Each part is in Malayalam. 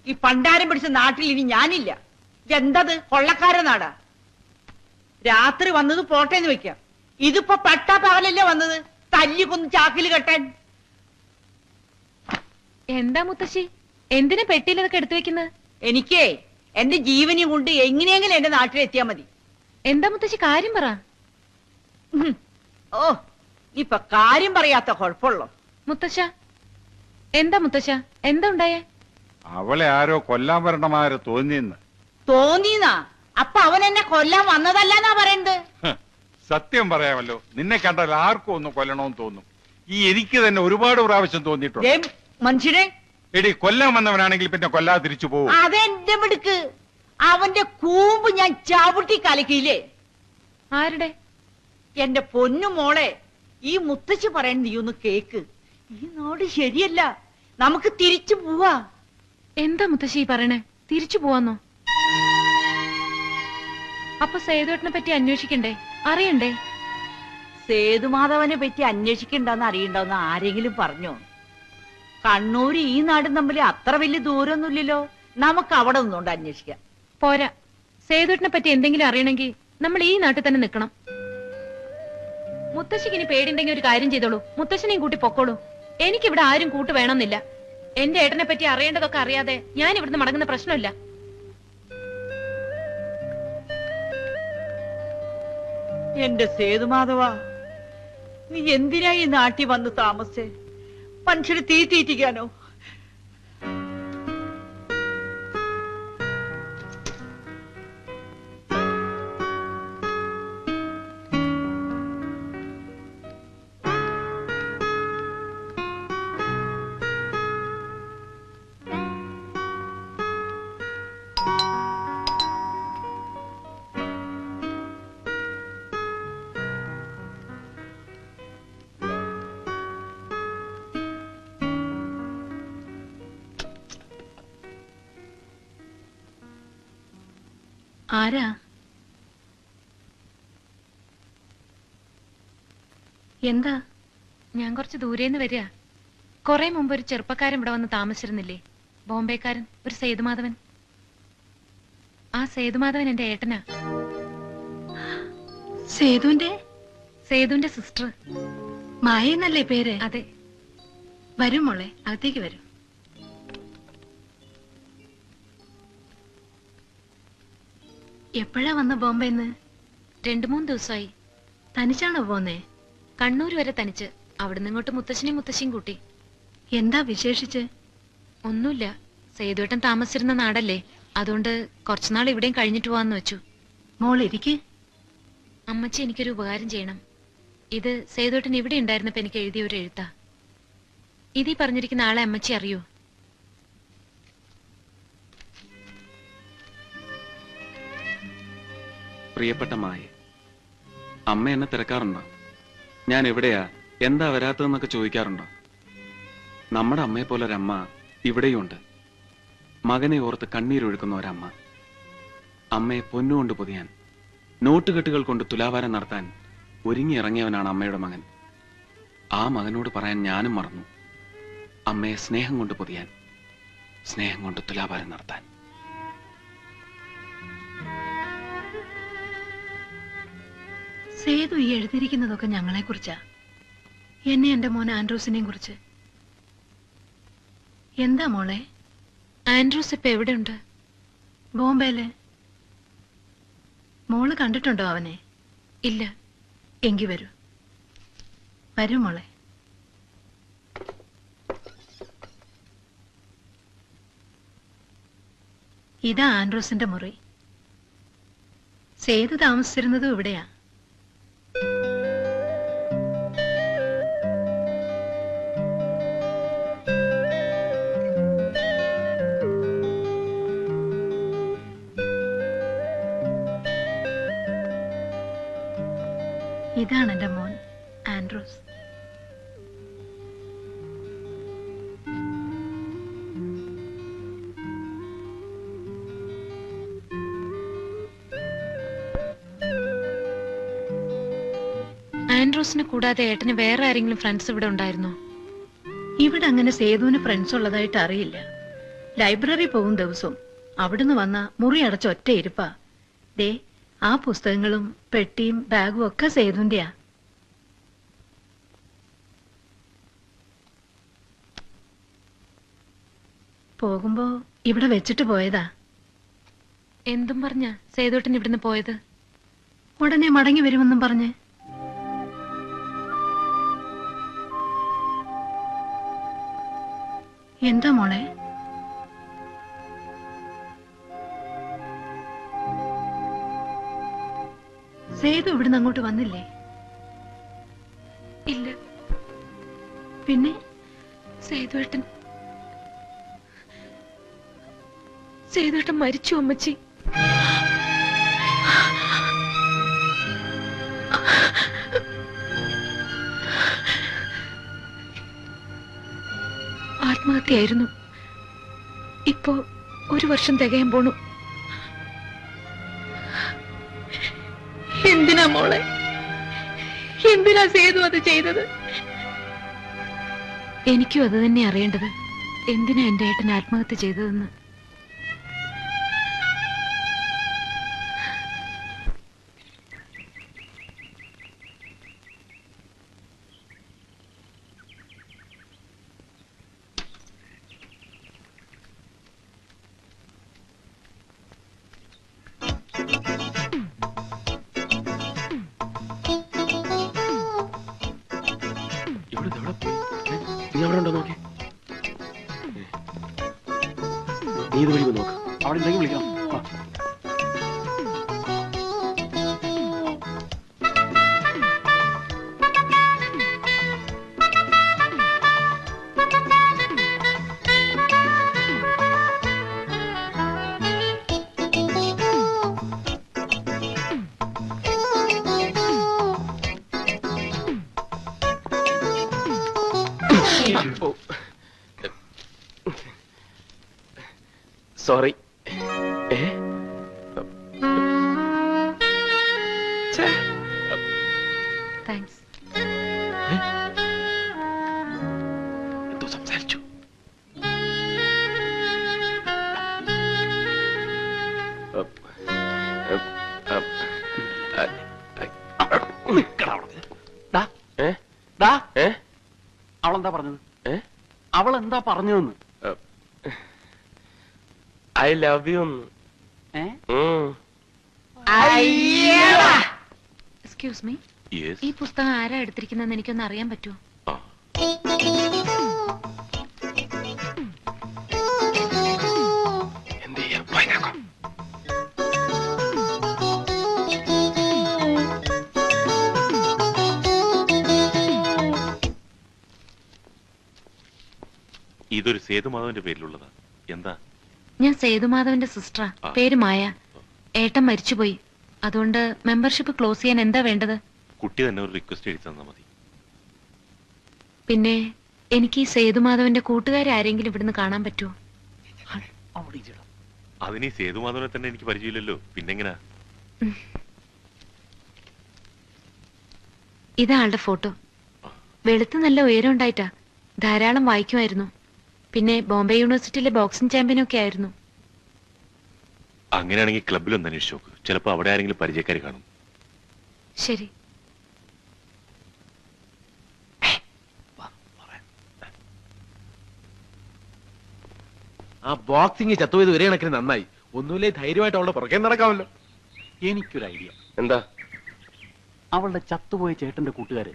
ഈ പണ്ടാരം പിടിച്ച നാട്ടിൽ ഇനി ഞാനില്ല. ഇതെന്തത് കൊള്ളക്കാര നാടാ. രാത്രി വന്നത് പോട്ടേന്ന് വെക്കാം. ഇതിപ്പോ പട്ടാ പകലല്ലേ വന്നത്, തല്ലി കൊന്ന് ചാക്കില് കെട്ടാൻ. എന്താ മുത്തശ്ശി, എന്തിനാ പെട്ടിയിലതൊക്കെ എടുത്തു വെക്കുന്നത്? എനിക്കേ എന്റെ ജീവനെ കൊണ്ട് എങ്ങനെയെങ്കിലും എന്റെ നാട്ടിലെത്തിയാ മതി. എന്താ മുത്തശ്ശി, കാര്യം പറ. ഓ, ഇപ്പൊ കാര്യം പറയാത്ത കുഴപ്പമുള്ളോ? മുത്തശ്ശ, എന്താ മുത്തശ്ശ, എന്താ ഉണ്ടായേ? അവളെ ആരോ കൊല്ലാൻ വരണമാര് തോന്നിയെന്ന്. തോന്നിന്നാ? അപ്പൊ അവൻ എന്നെ കൊല്ലാൻ വന്നതല്ലെന്നാ പറയുന്നത്. സത്യം പറയാമല്ലോ, നിന്നെ കണ്ടാൽ ആർക്കും ഒന്ന് കൊല്ലണമെന്ന് തോന്നും. എനിക്ക് തന്നെ ഒരുപാട് പ്രാവശ്യം തോന്നിയിട്ടുണ്ട്. മനുഷ്യനെ എടി, കൊല്ലാൻ വന്നവനാണെങ്കിൽ പിന്നെ കൊല്ലാതെ തിരിച്ചു പോകും. അതെന്റെ മിടുക്ക്. അവന്റെ കൂമ്പ് ഞാൻ ചവിട്ടി കലക്കിയില്ലേ. ആരുടെ? എന്റെ പൊന്നു മോളെ, ഈ മുത്തശ്ശി പറയാൻ നീ ഒന്ന് കേക്ക്. ഈ നാട് ശരിയല്ല, നമുക്ക് തിരിച്ചു പോവാ. എന്താ മുത്തശ്ശി പറയണേ? തിരിച്ചു പോവാന്നോ? അപ്പൊ സേതുവേട്ടനെ പറ്റി അന്വേഷിക്കണ്ടേ, അറിയണ്ടേ? സേതുമാധവനെ പറ്റി അന്വേഷിക്കണ്ടെന്ന് അറിയണ്ടെന്ന് ആരെങ്കിലും പറഞ്ഞോ? കണ്ണൂര് ഈ നാടും തമ്മിൽ അത്ര വലിയ ദൂരമൊന്നുമില്ലല്ലോ. നമുക്ക് അവിടെ നിന്നുകൊണ്ട് അന്വേഷിക്കാം. പോരാ, സേതുവേട്ടനെ പറ്റി എന്തെങ്കിലും അറിയണമെങ്കിൽ നമ്മൾ ഈ നാട്ടിൽ തന്നെ നിൽക്കണം. മുത്തശ്ശിക്ക് ഇനി പേടിണ്ടെങ്കിൽ ഒരു കാര്യം ചെയ്തോളൂ, മുത്തശ്ശനെയും കൂട്ടി പൊക്കോളൂ. എനിക്കിവിടെ ആരും കൂട്ട് വേണമെന്നില്ല. എന്റെ ഏട്ടനെ പറ്റി അറിയേണ്ടതൊക്കെ അറിയാതെ ഞാൻ ഇവിടുന്ന് മടങ്ങുന്ന പ്രശ്നമില്ല. എന്റെ സേതുമാധവ, നീ എന്തിനാ ഈ നാട്ടിൽ വന്ന് താമസിച്ചേ? മനുഷ്യര് തീ തീറ്റിക്കാനോ? ആരാ? എന്താ? ഞാൻ കുറച്ച് ദൂരേന്ന് വരിക. കുറെ മുമ്പ് ഒരു ചെറുപ്പക്കാരൻ ഇവിടെ വന്ന് താമസിച്ചിരുന്നില്ലേ, ബോംബെക്കാരൻ, ഒരു സേതുമാധവൻ. ആ സേതുമാധവൻ എന്റെ ഏട്ടനാ. സേതുവിന്റെ സിസ്റ്റർ മായ എന്നല്ലേ പേര്? അതെ. വരും മോളെ, അകത്തേക്ക് വരും. എപ്പോഴാ വന്ന ബോംബെന്ന്? 2-3 ദിവസമായി. തനിച്ചാണോ പോന്നേ? കണ്ണൂർ വരെ തനിച്ച്. അവിടുന്ന് ഇങ്ങോട്ട് മുത്തശ്ശനെയും മുത്തശ്ശിയും കൂട്ടി. എന്താ വിശേഷിച്ച്? ഒന്നുമില്ല, സേതുവേട്ടൻ താമസിച്ചിരുന്ന നാടല്ലേ, അതുകൊണ്ട് കുറച്ചുനാൾ ഇവിടെയും കഴിഞ്ഞിട്ട് പോവാന്ന് വെച്ചു. മോളിരിക്ക്. അമ്മച്ചി എനിക്കൊരു ഉപകാരം ചെയ്യണം. ഇത് സേതുവേട്ടൻ ഇവിടെ ഉണ്ടായിരുന്നപ്പോ എനിക്ക് എഴുതിയ ഒരു എഴുത്താ. ഇതീ പറഞ്ഞിരിക്കുന്ന ആളെ അമ്മച്ചി അറിയോ? പ്രിയപ്പെട്ട മായ, അമ്മ എന്നെ തിരക്കാറുണ്ടോ? ഞാൻ എവിടെയാ, എന്താ വരാത്തതെന്നൊക്കെ ചോദിക്കാറുണ്ടോ? നമ്മുടെ അമ്മയെ പോലെ ഒരമ്മ ഇവിടെയുണ്ട്. മകനെ ഓർത്ത് കണ്ണീരൊഴുക്കുന്ന ഒരമ്മ. അമ്മയെ പൊന്നുകൊണ്ട് പൊതിയാൻ, നോട്ടുകെട്ടുകൾ കൊണ്ട് തുലാഭാരം നടത്താൻ ഒരുങ്ങിയിറങ്ങിയവനാണ് അമ്മയുടെ മകൻ. ആ മകനോട് പറയാൻ ഞാനും മറന്നു. അമ്മയെ സ്നേഹം കൊണ്ട് പൊതിയാൻ, സ്നേഹം കൊണ്ട് തുലാഭാരം നടത്താൻ. സേതു ഈ എഴുതിയിരിക്കുന്നതൊക്കെ ഞങ്ങളെ കുറിച്ചാ, എന്നെ എന്റെ മോൻ ആൻഡ്രൂസിനെയും കുറിച്ച്. എന്താ മോളെ? ആൻഡ്രൂസ് ഇപ്പൊ എവിടെയുണ്ട്? ബോംബെയില്. മോള് കണ്ടിട്ടുണ്ടോ അവനെ? ഇല്ല. എങ്കി വരൂ. വരൂ മോളെ. ഇതാ ആൻഡ്രൂസിന്റെ മുറി. സേതു താമസിച്ചിരുന്നതും ഇവിടെയാ. ഇതാണ് എന്റെ മോൻ ആൻഡ്രൂസ്. ആൻഡ്രൂസിനെ കൂടാതെ ഏട്ടന് വേറെ ആരെങ്കിലും ഫ്രണ്ട്സ് ഇവിടെ ഉണ്ടായിരുന്നോ? ഇവിടെ അങ്ങനെ സേതുവിന് ഫ്രണ്ട്സ് ഉള്ളതായിട്ട് അറിയില്ല. ലൈബ്രറി പോകും ദിവസവും. അവിടുന്ന് വന്ന മുറി അടച്ച ഒറ്റ ഇരിപ്പാ. ദേ ആ പുസ്തകങ്ങളും പെട്ടിയും ബാഗും ഒക്കെ സേതുന്റെയാ. പോകുമ്പോ ഇവിടെ വെച്ചിട്ട് പോയതാ. എന്തും പറഞ്ഞ സേതുവേട്ടൻ ഇവിടുന്ന് പോയത്? ഉടനെ മടങ്ങി വരുമെന്നും പറഞ്ഞ്. എന്താ മോളെ? സേതു ഇവിടുന്ന് അങ്ങോട്ട് വന്നില്ലേ? ഇല്ല. പിന്നെ സേതുവേട്ടൻ മരിച്ചു അമ്മച്ചി. ആത്മഹത്യയായിരുന്നു. ഇപ്പോ 1 വർഷം തികയാൻ പോണു. എന്തിനാ മോളെ, എന്തിനാ സേതു അത് ചെയ്തത്? എനിക്കും അത് തന്നെ അറിയേണ്ടത്. എന്തിനാ എന്റെ ഏട്ടൻ ആത്മഹത്യ ചെയ്തതെന്ന്. നീ അവിടെ ഉണ്ടോ നോക്കി. നീ ഇത് വഴി നോക്ക്. അവിടെ ഉണ്ടെങ്കിൽ വിളിക്കണം. സോറി. താങ്ക്സ്. എന്തോ സംസാരിച്ചു. അവളെന്താ പറഞ്ഞത്? അവളെന്താ പറഞ്ഞതെന്ന്? I love you. Excuse me, ഈ പുസ്തകം ആരാ എടുത്തിരിക്കുന്നതെന്ന് എനിക്കൊന്ന് അറിയാൻ പറ്റുമോ? എന്ത് ചെയ്യാം? പോയിനാക്കാം. ഇതൊരു സേതുമാധവന്റെ പേരിലുള്ളതാ. എന്താ? ഞാൻ സേതുമാധവന്റെ സിസ്റ്ററാ. പേര് മായ. ഏട്ടൻ മരിച്ചുപോയി. അതുകൊണ്ട് മെമ്പർഷിപ്പ് ക്ലോസ് ചെയ്യാൻ എന്താ വേണ്ടത്? കുട്ടി തന്നെ ഒരു റിക്വസ്റ്റ് എഴുതി തന്നാ മതി. പിന്നെ എനിക്ക് ഈ സേതുമാധവന്റെ കൂട്ടുകാരെ ആരെങ്കിലും ഇവിടുന്ന് കാണാൻ പറ്റുമോ? അതിന് ഈ സേതുമാധവനെ തന്നെ എനിക്ക് പരിചയമില്ലല്ലോ. പിന്നെങ്ങനാ? ഇതാ ആളുടെ ഫോട്ടോ. വെളുത്ത് നല്ല ഉയരം ഉണ്ടായിട്ടാ. ധാരാളം വായിക്കുമായിരുന്നു. പിന്നെ ബോംബെ യൂണിവേഴ്സിറ്റിയിലെ ബോക്സിംഗ് ചാമ്പ്യനൊക്കെ ആയിരുന്നു. അങ്ങനെയാണെങ്കിൽ ക്ലബിലൊന്ന് അന്വേഷിച്ചു നോക്ക്. ചിലപ്പോ അവിടെ ആരെങ്കിലും പരിചയക്കാർ കാണും. ശരി. ആ ബോക്സിംഗ് ചത്തുപോയത് ഒരേ കണക്കിന് നന്നായി. ഒന്നുമില്ലേ ധൈര്യമായിട്ട് അവളുടെ പുറകെ നടക്കാമല്ലോ. എനിക്കൊരു ഐഡിയ. എന്താ? അവളുടെ ചത്തുപോയ ചേട്ടന്റെ കൂട്ടുകാര്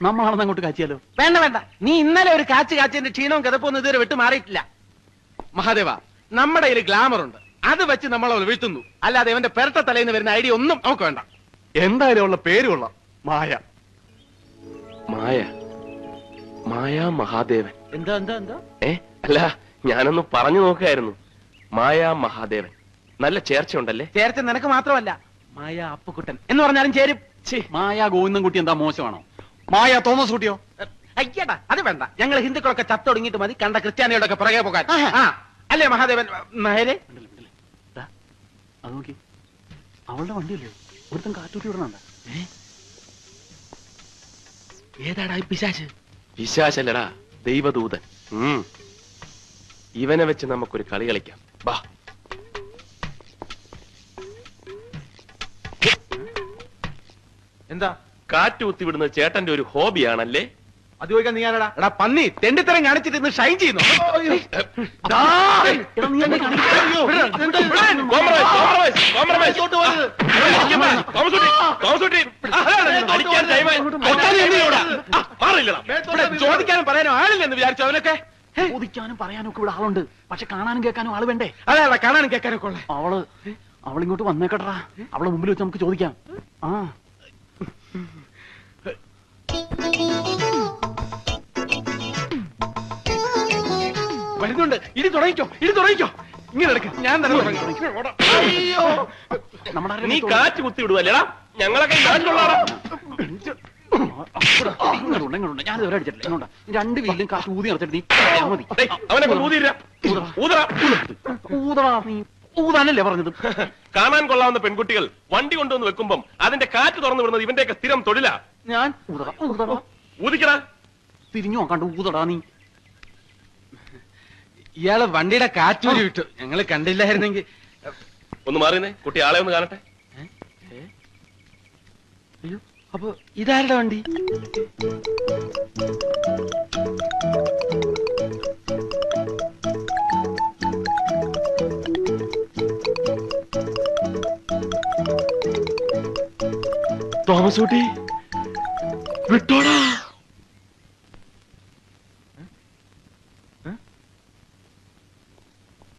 നമ്മളാണെന്ന് അങ്ങോട്ട് കാച്ചിയാലോ? വേണ്ട വേണ്ട, നീ ഇന്നലെ ഒരു കാച്ചിന്റെ ക്ഷീണവും കിതപ്പൊന്നും ഇതുവരെ വിട്ട് മാറിയിട്ടില്ല. മഹാദേവ, നമ്മുടെ കയ്യിൽ ഗ്ലാമർ ഉണ്ട്. അത് വെച്ച് നമ്മൾ അവൾ വീഴ്ത്തുന്നു. അല്ലാതെ അവന്റെ പെരട്ട തലേന്ന് വരുന്ന ഐഡിയ ഒന്നും നമുക്ക് വേണ്ട. എന്തായാലും ഉള്ള പേരുള്ള മായ. മായ മായ മഹാദേവൻ. എന്താ എന്താ എന്താ? അല്ല, ഞാനൊന്ന് പറഞ്ഞു നോക്കായിരുന്നു. മായ മഹാദേവൻ. നല്ല ചേർച്ച ഉണ്ടല്ലേ? ചേർച്ച നിനക്ക് മാത്രമല്ല, മായ അപ്പുക്കുട്ടൻ എന്ന് പറഞ്ഞാലും ചേരും. മായ ഗോവിന്ദൻകുട്ടി എന്താ മോശമാണോ? മായ തോമസ് കുട്ടിയോ? അയ്യടാ, അത് വേണ്ട. ഞങ്ങൾ ഹിന്ദുക്കളൊക്കെ ചത്തൊടുങ്ങിട്ട് മതി കണ്ട ക്രിസ്ത്യാനികളുടെ ഒക്കെ പുറകെ പോകാൻ. അല്ലേ മഹാദേവൻ നായരെ? അത് നോക്കി, അവളുടെ വണ്ടിയല്ലേ ഒരുത്തം കാറ്റൂട്ടി വിടണണ്ട. ഏതാടാ ഈ പിശാച്? പിശാചല്ലടാ, ദൈവദൂതൻ. ഇവനെ വെച്ച് നമുക്കൊരു കളി കളിക്കാം. ബാ. എന്താ കാറ്റ് കുത്തിവിടുന്നത് ചേട്ടന്റെ ഒരു ഹോബിയാണല്ലേ? അത് ചോദിക്കാൻ നീ ആരാടാ? എടാ പന്നി, തെണ്ടിത്തരം കാണിച്ചിട്ട് ഇന്ന് ഷൈൻ ചെയ്യുന്നു. ചോദിക്കാനും പറയാനും ആളില്ലെന്ന് വിചാരിച്ചു അവനൊക്കെ. ചോദിക്കാനും പറയാനും ഒക്കെ ഇവിടെ ആളുണ്ട്, പക്ഷെ കാണാനും കേൾക്കാനും ആള് വേണ്ടേ? അതെ, കാണാനും കേൾക്കാനൊക്കെ ഉള്ളേ. അവളിങ്ങോട്ട് വന്നേക്കട്ടാ, അവളെ മുമ്പിൽ വെച്ച് നമുക്ക് ചോദിക്കാം. ആ വരുന്നുണ്ട്. ഇടി തുടങ്ങിക്കോ, ഇടി തുടങ്ങിക്കോ. ഇങ്ങനെ എടുക്ക, ഞാൻ തന്നെ അയ്യോ, നീ കാറ്റ് കുത്തി വിടുവല്ലേടാ? ഞങ്ങളൊക്കെ ഞാനിത് ഒരേ അടിച്ചിട്ടില്ല. രണ്ട് വീട്ടിലും കാശ് ഊതി നിറച്ചിട്ട് നീ മതി. അവനെ ഊതാനല്ലേ പറഞ്ഞത്? കാണാൻ കൊള്ളാവുന്ന പെൺകുട്ടികൾ വണ്ടി കൊണ്ടുവന്ന് വെക്കുമ്പം അതിന്റെ കാറ്റ് തുറന്നു വിടുന്നത് ഇവന്റെയൊക്കെ സ്ഥിരം തൊഴിലാ. ഞാൻ ഊതിക്കടാ. തിരിഞ്ഞു നോക്കാണ്ട് ഊതടാ നീ. ഇയാള് വണ്ടിയുടെ കാറ്റൂരി വിട്ടു, ഞങ്ങള് കണ്ടില്ലായിരുന്നെങ്കിൽ. ഒന്ന് മാറിയുന്നേ, കുട്ടി ആളെ ഒന്ന് കാണട്ടെ. അയ്യോ, അപ്പൊ ഇതാരുടെ വണ്ടി? തോമസ് കുട്ടി വിട്ടോടാ.